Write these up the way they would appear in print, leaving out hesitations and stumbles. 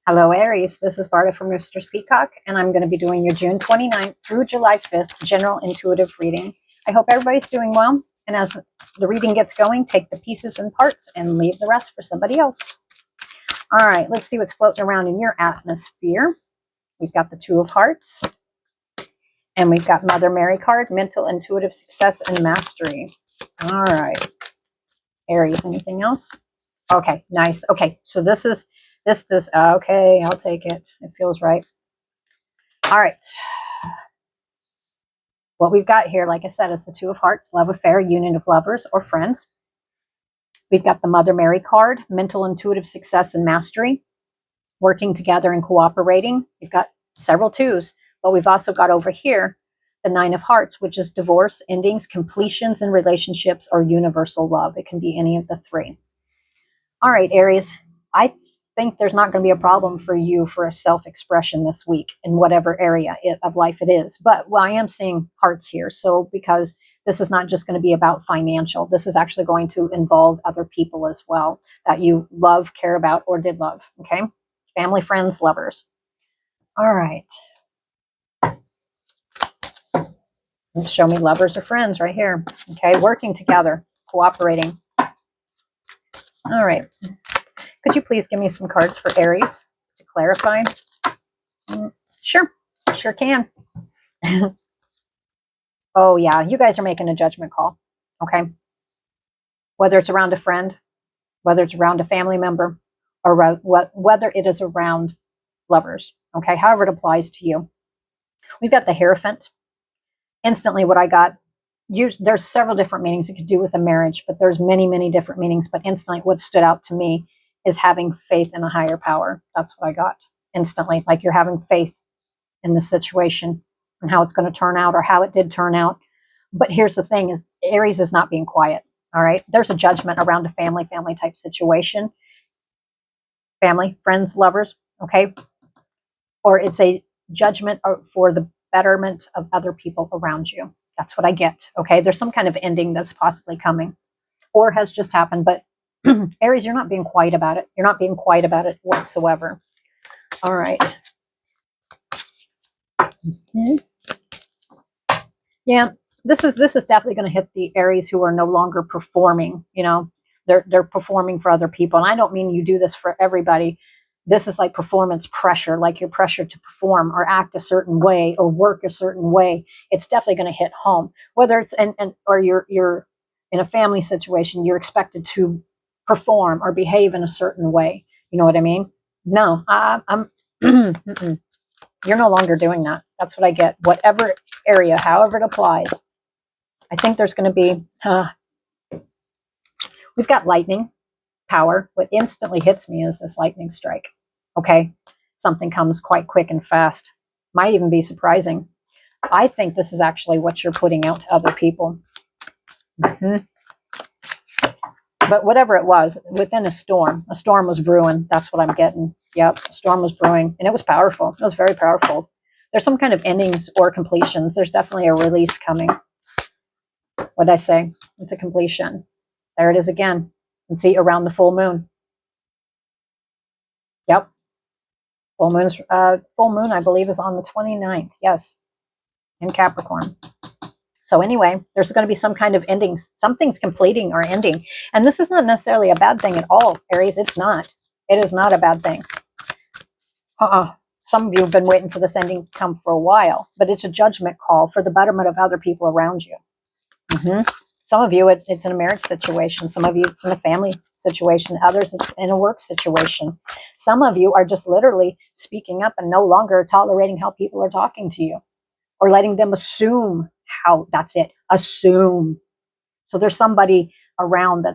Hello, Aries. This is Barta from Roosters, Peacock, and I'm going to be doing your June 29th through July 5th general intuitive reading. I hope everybody's doing well, and as the reading gets going, take the pieces and parts and leave the rest for somebody else. All right, let's see what's floating around in your atmosphere. We've got the Two of Hearts, and we've got Mother Mary card, mental, intuitive success, and mastery. All right, Aries, anything else? Okay, nice. Okay, so this does, okay, I'll take it. It feels right. All right. What we've got here, like I said, is the Two of Hearts, love affair, union of lovers or friends. We've got the Mother Mary card, mental, intuitive success, and mastery, working together and cooperating. We've got several twos, but we've also got over here the Nine of Hearts, which is divorce, endings, completions in relationships, or universal love. It can be any of the three. All right, Aries, I think there's not going to be a problem for you for a self-expression this week in whatever area of life it is. But I am seeing hearts here. So because this is not just going to be about financial, this is actually going to involve other people as well that you love, care about, or did love. Okay. Family, friends, lovers. All right. Show me lovers or friends right here. Okay. Working together, cooperating. All right. Could you please give me some cards for Aries to clarify? Sure can. Oh, yeah, you guys are making a judgment call, okay? Whether it's around a friend, whether it's around a family member, or whether it is around lovers, okay? However it applies to you. We've got the Hierophant. Instantly what I got, there's several different meanings it could do with a marriage, but there's many, many different meanings. But instantly what stood out to me is having faith in a higher power. That's what I got instantly. Like you're having faith in the situation and how it's going to turn out or how it did turn out. But here's the thing is Aries is not being quiet. All right. There's a judgment around a family type situation. Family, friends, lovers. Okay. Or it's a judgment for the betterment of other people around you. That's what I get. Okay. There's some kind of ending that's possibly coming or has just happened, but Aries, you're not being quiet about it. You're not being quiet about it whatsoever. All right. Yeah, this is definitely going to hit the Aries who are no longer performing. You know, they're performing for other people, and I don't mean you do this for everybody. This is like performance pressure, like you're pressured to perform or act a certain way or work a certain way. It's definitely going to hit home. Whether it's or you're in a family situation, you're expected to perform or behave in a certain way. You know what I mean? No, I'm you're no longer doing that. That's what I get. Whatever area, however it applies. I think there's going to be, we've got lightning power. What instantly hits me is this lightning strike. Okay. Something comes quite quick and fast. Might even be surprising. I think this is actually what you're putting out to other people. But whatever it was, within a storm was brewing. That's what I'm getting. Yep, a storm was brewing, and it was powerful. It was very powerful. There's some kind of endings or completions. There's definitely a release coming. What'd I say? It's a completion. There it is again. And see, around the full moon. Yep. Full moon, I believe, is on the 29th. Yes, in Capricorn. So anyway, there's going to be some kind of endings. Something's completing or ending. And this is not necessarily a bad thing at all, Aries. It's not. It is not a bad thing. Some of you have been waiting for this ending to come for a while, but it's a judgment call for the betterment of other people around you. Some of you, it's in a marriage situation. Some of you, it's in a family situation. Others, it's in a work situation. Some of you are just literally speaking up and no longer tolerating how people are talking to you or letting them assume how that's it. Assume. So there's somebody around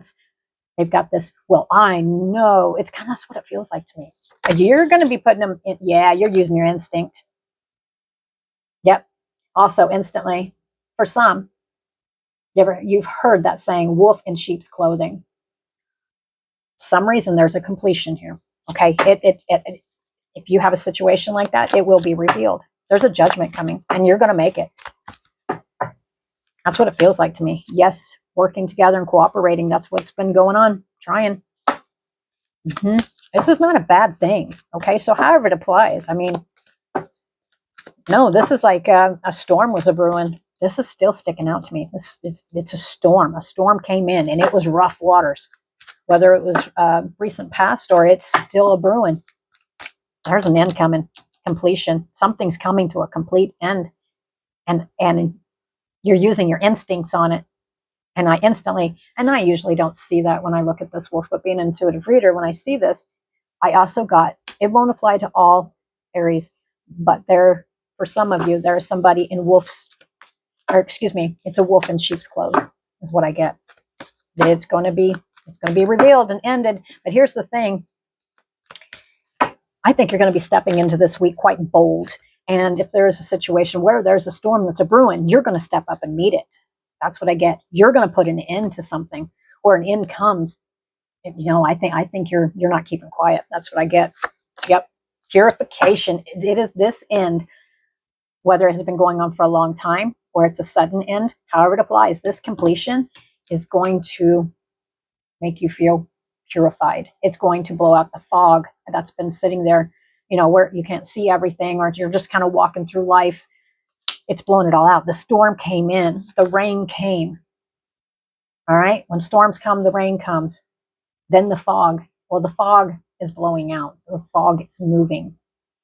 they've got this, well, I know. It's kind of, that's what it feels like to me. You're going to be putting them in, yeah, you're using your instinct. Yep. Also instantly, for some, you've heard that saying, wolf in sheep's clothing. Some reason there's a completion here. Okay. If you have a situation like that, it will be revealed. There's a judgment coming and you're going to make it. That's what it feels like to me. Yes, working together and cooperating. That's what's been going on. Trying. This is not a bad thing. Okay, so however it applies, I mean, no, this is like a storm was a brewing. This is still sticking out to me. It's a storm. A storm came in, and it was rough waters. Whether it was recent past or it's still a brewing. There's an end coming, completion. Something's coming to a complete end, and you're using your instincts on it. And I usually don't see that when I look at this wolf, but being an intuitive reader, when I see this, I also got, it won't apply to all Aries, but for some of you, there is somebody in it's a wolf in sheep's clothes is what I get. It's going to be revealed and ended. But here's the thing. I think you're going to be stepping into this week quite bold. And if there is a situation where there's a storm that's a brewing, you're going to step up and meet it. That's what I get. You're going to put an end to something, or an end comes. I think you're not keeping quiet. That's what I get. Yep. Purification. It is this end, whether it has been going on for a long time or it's a sudden end, however it applies, this completion is going to make you feel purified. It's going to blow out the fog that's been sitting there, where you can't see everything, or you're just kind of walking through life. It's blown it all out. The storm came in, the rain came. All right. When storms come, the rain comes. Then the fog. Well, the fog is blowing out. The fog is moving.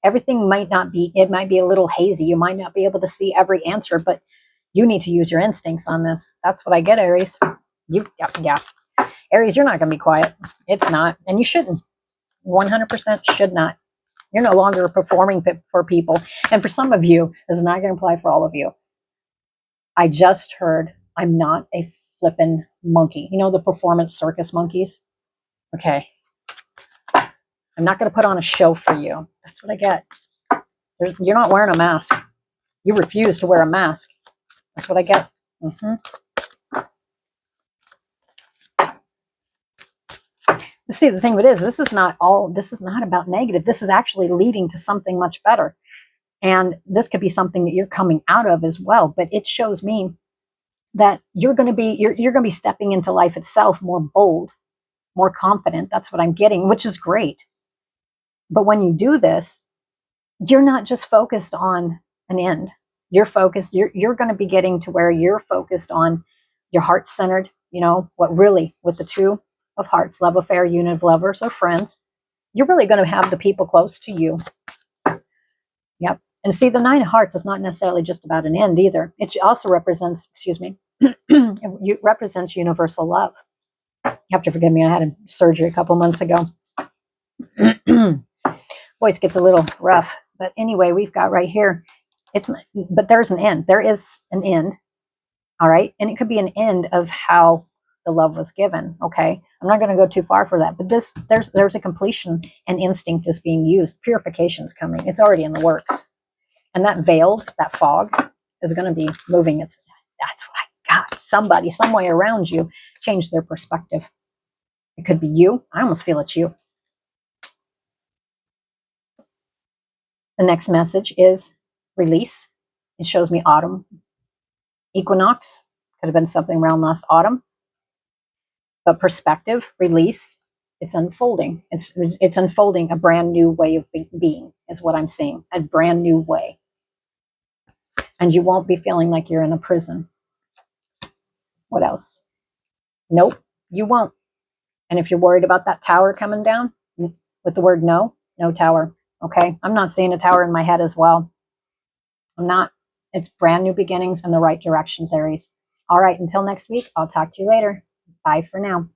Everything might be a little hazy. You might not be able to see every answer, but you need to use your instincts on this. That's what I get, Aries. Yeah. Aries, you're not going to be quiet. It's not. And you shouldn't. 100% should not. You're no longer performing for people. And for some of you, this is not going to apply for all of you. I just heard, I'm not a flippin' monkey. The performance circus monkeys? Okay. I'm not going to put on a show for you. That's what I get. You're not wearing a mask. You refuse to wear a mask. That's what I get. See, the thing of it is, this is not about negative. This is actually leading to something much better. And this could be something that you're coming out of as well. But it shows me that you're going to be stepping into life itself more bold, more confident. That's what I'm getting, which is great. But when you do this, you're not just focused on an end. You're focused. You're going to be getting to where you're focused on your heart centered. What really, with the two of hearts, love affair, unit of lovers, or friends, you're really going to have the people close to you. Yep. And see, the 9 of hearts is not necessarily just about an end either. It also represents, it represents universal love. You have to forgive me. I had a surgery a couple months ago. Voice gets a little rough. But anyway, we've got right here, but there's an end. There is an end. All right. And it could be an end of how the love was given. Okay. I'm not going to go too far for that, but there's a completion, and instinct is being used. Purification's coming. It's already in the works. And that fog is going to be moving. That's what I got. Somebody, some way around you changed their perspective. It could be you. I almost feel it's you. The next message is release. It shows me autumn equinox. Could have been something around last autumn. But perspective, release, it's unfolding. It's unfolding a brand new way of being is what I'm seeing. A brand new way. And you won't be feeling like you're in a prison. What else? Nope, you won't. And if you're worried about that tower coming down, with the word no tower. Okay, I'm not seeing a tower in my head as well. I'm not. It's brand new beginnings in the right directions, Aries. All right, until next week, I'll talk to you later. Bye for now.